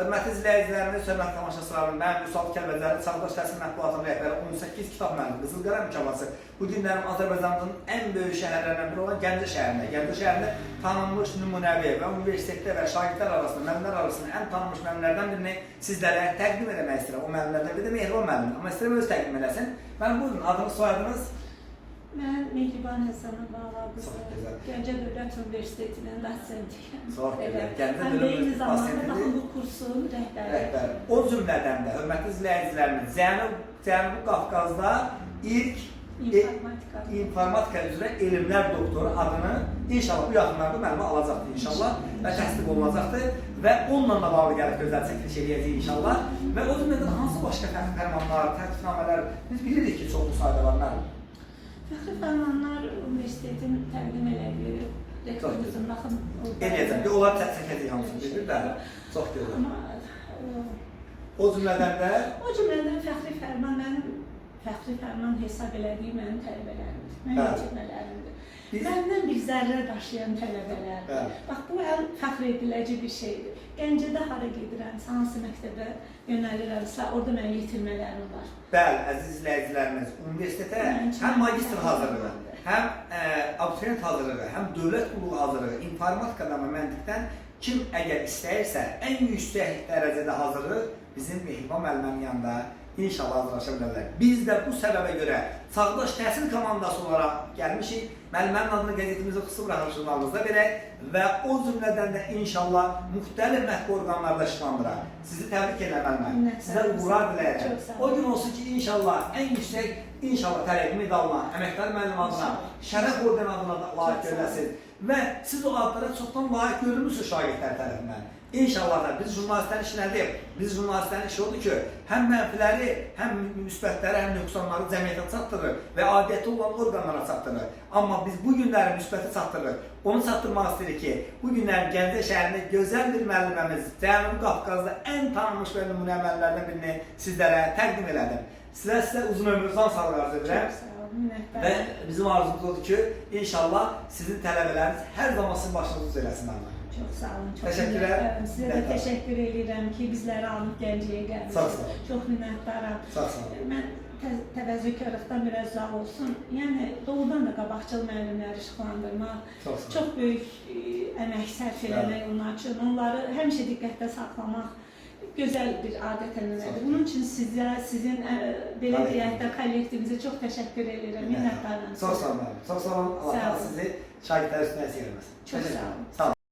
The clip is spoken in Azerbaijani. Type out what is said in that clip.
Hörmətli izləyicilərimiz, hörmətli tamaşaçılarım, mən Vüsal Kəlbəcəri Çağdaş Təhsil Mətbuatının rəhbəri 18 kitab müəllimi Qızıl Qələm mükafatı bu günlərim Azərbaycanın ən böyük şəhərlərindən biri olan Gəncə şəhərində tanınmış nümunəvi və universitetdə və şagirdlər arasında, müəllimlər arasında ən tanınmış müəllimlərdən birini sizlərə təqdim etmək istəyirəm. O müəllimlərdən biri də Mehriban müəllimdir. Amma istəyirəm öz təqdim eləsin. Mənim buyurun, adınız, soyadınız? Mən Mehriban Həsənova qızı, Gəncə Dövlət Universitetinin doçentiyəm. Çox gözəl. Gəncə Həm də eyni zamanda Dövlət bu kursun rəhbəri. O cümlədən də, hörmətli izləyicilərimiz, Cənubi Qafqazda ilk informatika üzrə elmlər doktoru adını inşallah bu yaxınlarda müəllimə alacaqdır inşallah və təsdiq olunacaqdır və onunla da bağlı gəlib gözəl çəkiliş edəcəyik inşallah və o cümlədən hansı başqa fərmanlar, tərkibnamələr biz bilirik ki, çoxlu sayda var müəllim. Fəxri fərmanlar universitetin təqdim elədiyi rektorumuzun baxın. Eləyəcəm, onlar çəkəcəyik hamısını bilir də, çox gözəl. O cümlədən də? O cümlədən fəxri fərman mənim fəxri fərman hesab elədiyi mənim tələbələrimdir, mənim yetirmələrimdir. Məndən bir zərrə daşıyan tələbələrdir. Bax, bu fəxr ediləci bir şeydir. Gəncədə hara gedirəm, hansı məktəbə yönəlirəmsə, orada mənim yetirmələrim var. Bəli, əziz izləyicilərimiz, universitetə həm magistr hazırlığı, həm abituriyent hazırlığı, həm dövlət qulluğu hazırlığı, informatikadan və məntiqdən kim əgər istəyirsə, ən yüksək dərəcədə hazırlıq bizim Mehriban müəllimənin yanında İnşallah hazırlaşa bilərlər. Biz də bu səbəbə görə Çağdaş Təhsil komandası olaraq gəlmişik. Müəllimənin adını qəzetimizin xüsusi buraxılış jurnalımızda verək və o cümlədən də inşallah müxtəlif mətbu orqanlarda işlandıraq. Sizi təbrik edirəm müəllimə. Sizə uğurlar diləyirəm. O gün olsun ki, inşallah ən yüksək tərəqqi medalına, əməkdar müəllim adına, şərəf orden adına da layiq görüləsin və siz o adlara çoxdan layiq görülmüsünüz şagirdlər tərəfindən. İnşallah da biz jurnalistlərin işi nədir? Biz jurnalistlərin işi odur ki, həm mənfiləri, həm müsbətləri, həm nöqsanları cəmiyyətə çatdırır və adiyyəti olan orqanlara çatdırır. Amma biz bu günləri müsbəti çatdırırıq. Onu çatdırmaq istəyirik ki, bu günləri Gəncə şəhərində gözəl bir müəlliməmiz, Cənubi Qafqazda ən tanınmış və nümunə müəllimlərdən birini sizlərə təqdim elədim. Sizə uzun ömür, can sağlığı arzu edirəm. Və bizim arzumuz odur ki, inşallah sizin tələbələriniz hər zaman sizin başınızı eləsin Allah. Çox sağ olun, çox minnətdaram. Sizə də təşəkkür edirəm ki, bizləri alıb Gəncəyə gəlmişsiniz. Çox minnətdaram. Mən təvəzzökarlıqdan biraz uzaq olsun. Yəni, doğrudan da qabaqcıl müəllimləri işıqlandırmaq, çox böyük əmək sərf eləmək onlar üçün, onları həmişə diqqətdə saxlamaq gözəl bir adət-ənənədir. Bunun üçün sizin belə deyək də kollektivimizə çox təşəkkür edirəm, minnətdaram. Çox sağ olun, Allah sizi şagirdlər üstünə əsir eləməsin. Çox sağ olun.